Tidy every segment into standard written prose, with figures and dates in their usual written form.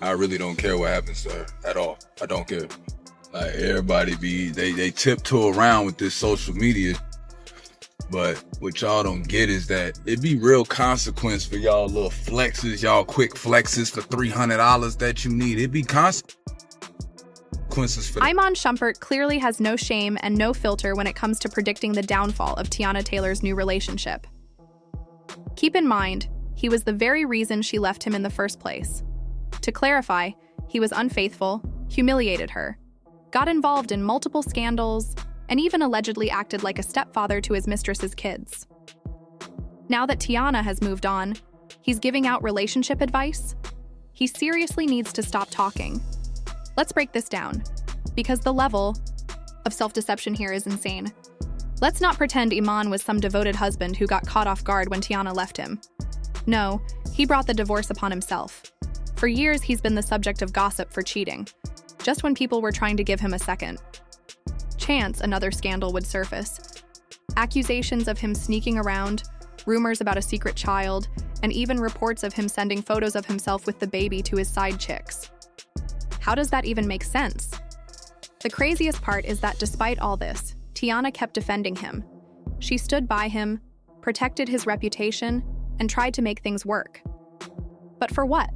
I really don't care what happens to her at all. I don't care. Like, everybody they tiptoe around with this social media. But what y'all don't get is that it be real consequence for y'all little flexes, y'all quick flexes for $300 that you need. It be consequences for that. Iman Shumpert clearly has no shame and no filter when it comes to predicting the downfall of Teyana Taylor's new relationship. Keep in mind, he was the very reason she left him in the first place. To clarify, he was unfaithful, humiliated her, got involved in multiple scandals, and even allegedly acted like a stepfather to his mistress's kids. Now that Teyana has moved on, he's giving out relationship advice? He seriously needs to stop talking. Let's break this down, because the level of self-deception here is insane. Let's not pretend Iman was some devoted husband who got caught off guard when Teyana left him. No, he brought the divorce upon himself. For years, he's been the subject of gossip for cheating, just when people were trying to give him a second chance, another scandal would surface. Accusations of him sneaking around, rumors about a secret child, and even reports of him sending photos of himself with the baby to his side chicks. How does that even make sense? The craziest part is that despite all this, Teyana kept defending him. She stood by him, protected his reputation, and tried to make things work. But for what?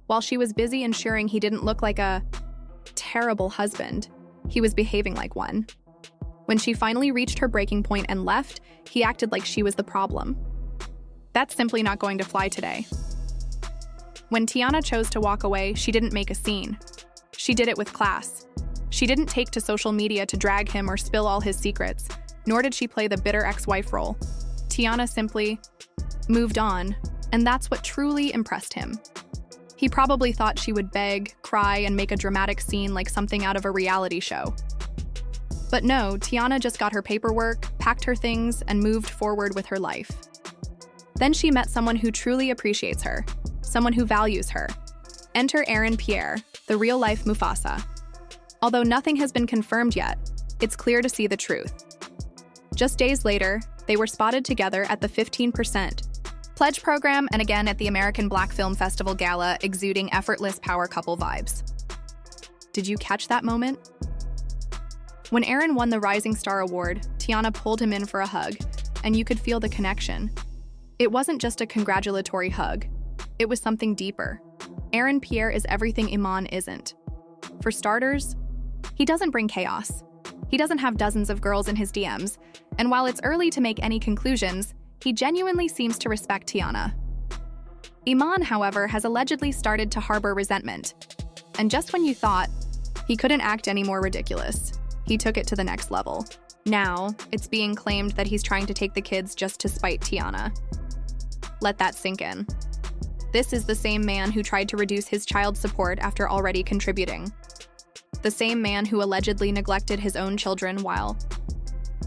While she was busy ensuring he didn't look like a terrible husband, he was behaving like one. When she finally reached her breaking point and left, he acted like she was the problem. That's simply not going to fly today. When Teyana chose to walk away, she didn't make a scene. She did it with class. She didn't take to social media to drag him or spill all his secrets, nor did she play the bitter ex-wife role. Teyana simply moved on, and that's what truly impressed him. He probably thought she would beg, cry, and make a dramatic scene like something out of a reality show. But no, Teyana just got her paperwork, packed her things, and moved forward with her life. Then she met someone who truly appreciates her, someone who values her. Enter Aaron Pierre, the real-life Mufasa. Although nothing has been confirmed yet, it's clear to see the truth. Just days later, they were spotted together at the 15% Pledge program and again at the American Black Film Festival Gala, exuding effortless power couple vibes. Did you catch that moment? When Aaron won the Rising Star Award, Teyana pulled him in for a hug, and you could feel the connection. It wasn't just a congratulatory hug. It was something deeper. Aaron Pierre is everything Iman isn't. For starters, he doesn't bring chaos. He doesn't have dozens of girls in his DMs, and while it's early to make any conclusions, he genuinely seems to respect Teyana. Iman, however, has allegedly started to harbor resentment. And just when you thought he couldn't act any more ridiculous, he took it to the next level. Now, it's being claimed that he's trying to take the kids just to spite Teyana. Let that sink in. This is the same man who tried to reduce his child support after already contributing. The same man who allegedly neglected his own children while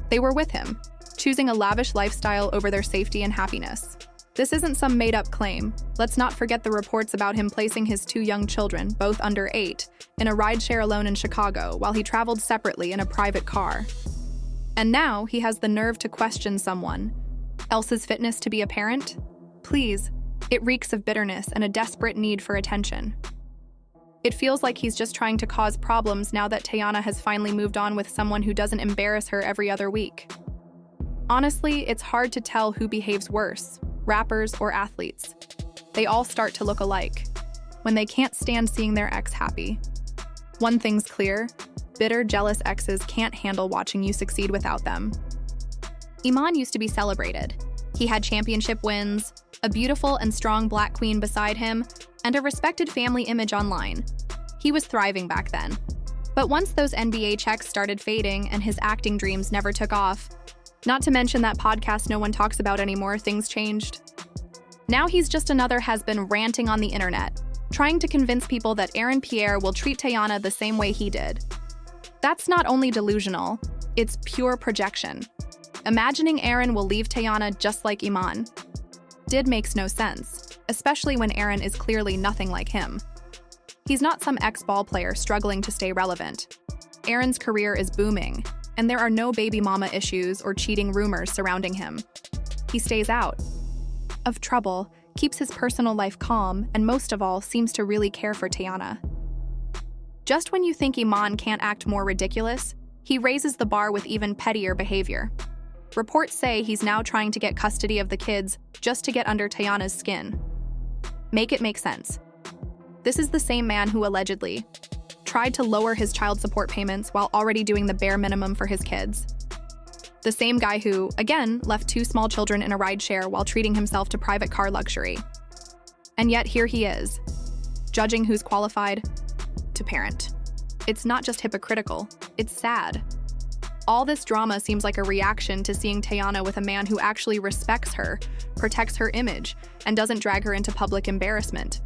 they were with him, choosing a lavish lifestyle over their safety and happiness. This isn't some made-up claim. Let's not forget the reports about him placing his two young children, both under 8, in a rideshare alone in Chicago while he traveled separately in a private car. And now he has the nerve to question someone else's fitness to be a parent? Please, it reeks of bitterness and a desperate need for attention. It feels like he's just trying to cause problems now that Teyana has finally moved on with someone who doesn't embarrass her every other week. Honestly, it's hard to tell who behaves worse, rappers or athletes. They all start to look alike when they can't stand seeing their ex happy. One thing's clear: bitter, jealous exes can't handle watching you succeed without them. Iman used to be celebrated. He had championship wins, a beautiful and strong black queen beside him, and a respected family image online. He was thriving back then. But once those NBA checks started fading and his acting dreams never took off, not to mention that podcast no one talks about anymore, things changed. Now he's just another has-been ranting on the internet, trying to convince people that Aaron Pierre will treat Teyana the same way he did. That's not only delusional, it's pure projection. Imagining Aaron will leave Teyana just like Iman makes no sense, especially when Aaron is clearly nothing like him. He's not some ex-ball player struggling to stay relevant. Aaron's career is booming, and there are no baby mama issues or cheating rumors surrounding him. He stays out of trouble, keeps his personal life calm, and most of all, seems to really care for Teyana. Just when you think Iman can't act more ridiculous, he raises the bar with even pettier behavior. Reports say he's now trying to get custody of the kids just to get under Teyana's skin. Make it make sense. This is the same man who allegedly tried to lower his child support payments while already doing the bare minimum for his kids. The same guy who, again, left 2 small children in a rideshare while treating himself to private car luxury. And yet here he is, judging who's qualified to parent. It's not just hypocritical, it's sad. All this drama seems like a reaction to seeing Teyana with a man who actually respects her, protects her image, and doesn't drag her into public embarrassment.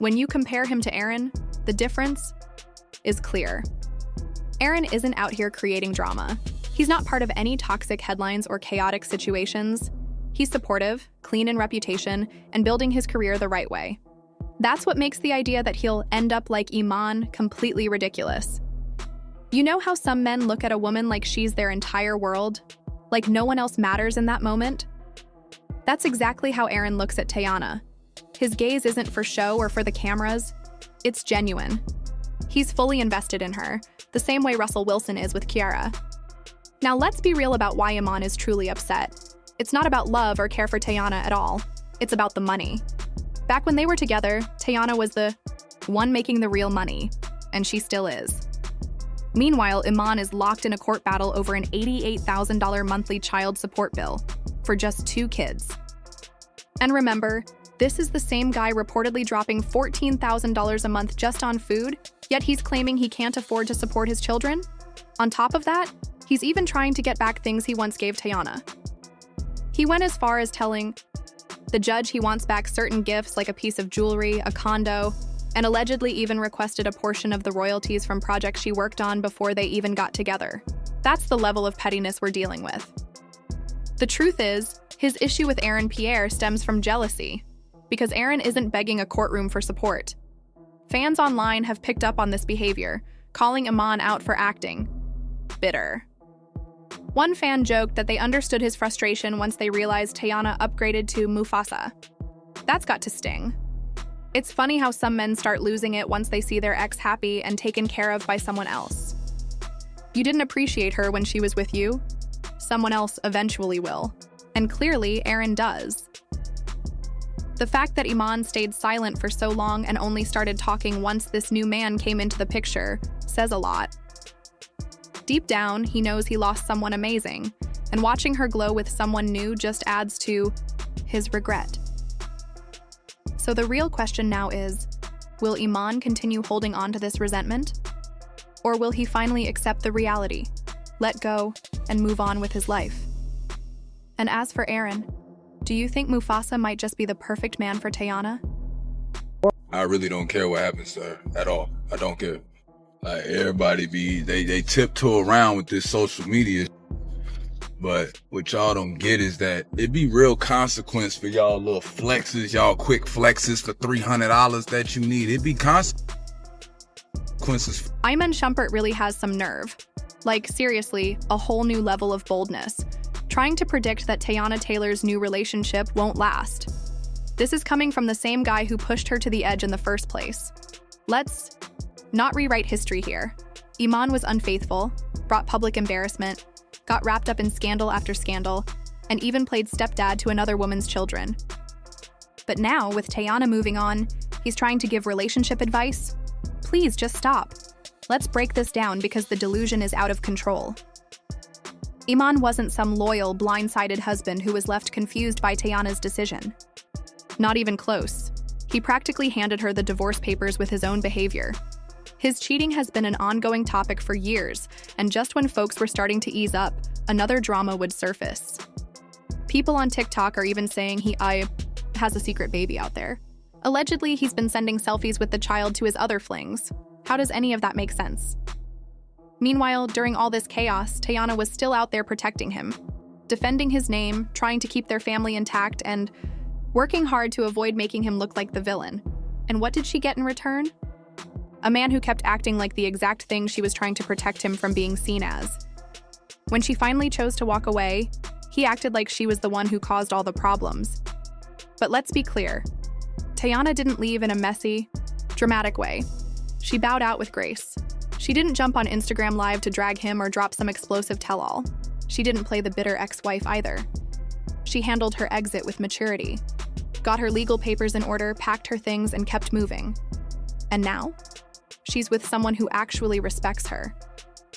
When you compare him to Aaron, the difference is clear. Aaron isn't out here creating drama. He's not part of any toxic headlines or chaotic situations. He's supportive, clean in reputation, and building his career the right way. That's what makes the idea that he'll end up like Iman completely ridiculous. You know how some men look at a woman like she's their entire world? Like no one else matters in that moment? That's exactly how Aaron looks at Teyana. His gaze isn't for show or for the cameras. It's genuine. He's fully invested in her, the same way Russell Wilson is with Kiara. Now let's be real about why Iman is truly upset. It's not about love or care for Teyana at all. It's about the money. Back when they were together, Teyana was the one making the real money, and she still is. Meanwhile, Iman is locked in a court battle over an $88,000 monthly child support bill for just 2 kids. And remember, this is the same guy reportedly dropping $14,000 a month just on food, yet he's claiming he can't afford to support his children? On top of that, he's even trying to get back things he once gave Teyana. He went as far as telling the judge he wants back certain gifts like a piece of jewelry, a condo, and allegedly even requested a portion of the royalties from projects she worked on before they even got together. That's the level of pettiness we're dealing with. The truth is, his issue with Aaron Pierre stems from jealousy, because Aaron isn't begging a courtroom for support. Fans online have picked up on this behavior, calling Iman out for acting bitter. One fan joked that they understood his frustration once they realized Teyana upgraded to Mufasa. That's got to sting. It's funny how some men start losing it once they see their ex happy and taken care of by someone else. You didn't appreciate her when she was with you? Someone else eventually will. And clearly, Aaron does. The fact that Iman stayed silent for so long and only started talking once this new man came into the picture says a lot. Deep down, he knows he lost someone amazing, and watching her glow with someone new just adds to his regret. So the real question now is, will Iman continue holding on to this resentment? Or will he finally accept the reality, let go, and move on with his life? And as for Aaron, do you think Mufasa might just be the perfect man for Teyana? I really don't care what happens to her at all. I don't care. Like everybody they tiptoe around with this social media. But what y'all don't get is that it be real consequence for y'all little flexes, y'all quick flexes for $300 that you need. It be consequences. Iman Shumpert really has some nerve. Like seriously, a whole new level of boldness. Trying to predict that Teyana Taylor's new relationship won't last. This is coming from the same guy who pushed her to the edge in the first place. Let's not rewrite history here. Iman was unfaithful, brought public embarrassment, got wrapped up in scandal after scandal, and even played stepdad to another woman's children. But now, with Teyana moving on, he's trying to give relationship advice. Please just stop. Let's break this down because the delusion is out of control. Iman wasn't some loyal, blindsided husband who was left confused by Teyana's decision. Not even close. He practically handed her the divorce papers with his own behavior. His cheating has been an ongoing topic for years, and just when folks were starting to ease up, another drama would surface. People on TikTok are even saying he has a secret baby out there. Allegedly, he's been sending selfies with the child to his other flings. How does any of that make sense? Meanwhile, during all this chaos, Teyana was still out there protecting him, defending his name, trying to keep their family intact, and working hard to avoid making him look like the villain. And what did she get in return? A man who kept acting like the exact thing she was trying to protect him from being seen as. When she finally chose to walk away, he acted like she was the one who caused all the problems. But let's be clear, Teyana didn't leave in a messy, dramatic way. She bowed out with grace. She didn't jump on Instagram Live to drag him or drop some explosive tell-all. She didn't play the bitter ex-wife either. She handled her exit with maturity, got her legal papers in order, packed her things, and kept moving. And now, she's with someone who actually respects her.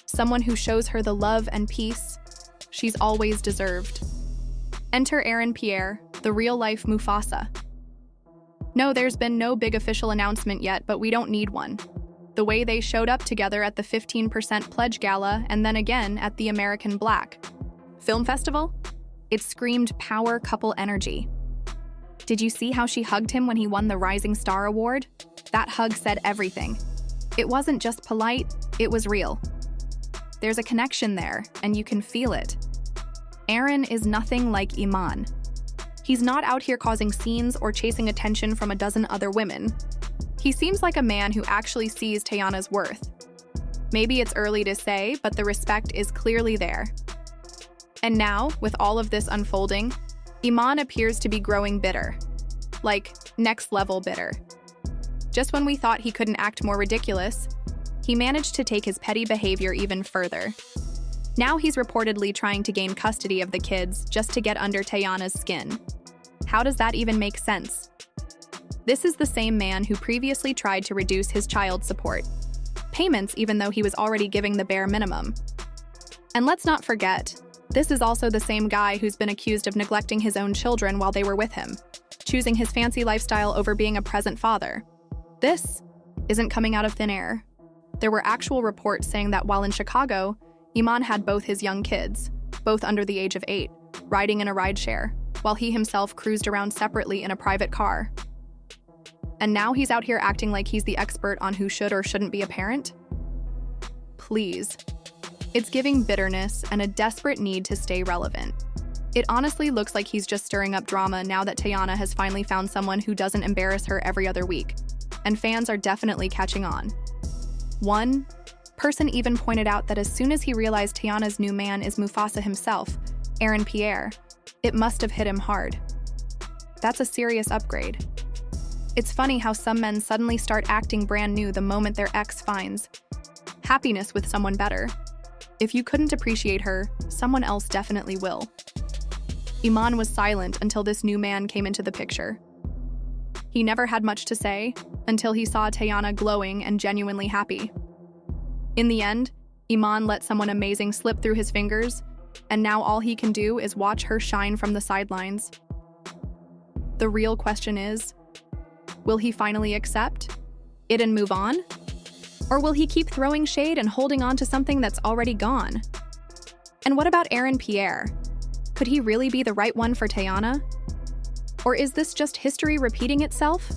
Someone who shows her the love and peace she's always deserved. Enter Aaron Pierre, the real-life Mufasa. No, there's been no big official announcement yet, but we don't need one. The way they showed up together at the 15% Pledge Gala and then again at the American Black Film Festival, it screamed power couple energy. Did you see how she hugged him when he won the Rising Star Award? That hug said everything. It wasn't just polite, it was real. There's a connection there, and you can feel it. Aaron is nothing like Iman. He's not out here causing scenes or chasing attention from a dozen other women. He seems like a man who actually sees Teyana's worth. Maybe it's early to say, but the respect is clearly there. And now, with all of this unfolding, Iman appears to be growing bitter. Like, next-level bitter. Just when we thought he couldn't act more ridiculous, he managed to take his petty behavior even further. Now he's reportedly trying to gain custody of the kids just to get under Teyana's skin. How does that even make sense? This is the same man who previously tried to reduce his child support payments even though he was already giving the bare minimum. And let's not forget, this is also the same guy who's been accused of neglecting his own children while they were with him, choosing his fancy lifestyle over being a present father. This isn't coming out of thin air. There were actual reports saying that while in Chicago, Iman had both his young kids, both under the age of 8, riding in a rideshare, while he himself cruised around separately in a private car. And now he's out here acting like he's the expert on who should or shouldn't be a parent? Please. It's giving bitterness and a desperate need to stay relevant. It honestly looks like he's just stirring up drama now that Teyana has finally found someone who doesn't embarrass her every other week, and fans are definitely catching on. One person even pointed out that as soon as he realized Teyana's new man is Mufasa himself, Aaron Pierre, it must have hit him hard. That's a serious upgrade. It's funny how some men suddenly start acting brand new the moment their ex finds happiness with someone better. If you couldn't appreciate her, someone else definitely will. Iman was silent until this new man came into the picture. He never had much to say until he saw Teyana glowing and genuinely happy. In the end, Iman let someone amazing slip through his fingers, and now all he can do is watch her shine from the sidelines. The real question is, will he finally accept it and move on? Or will he keep throwing shade and holding on to something that's already gone? And what about Aaron Pierre? Could he really be the right one for Teyana? Or is this just history repeating itself?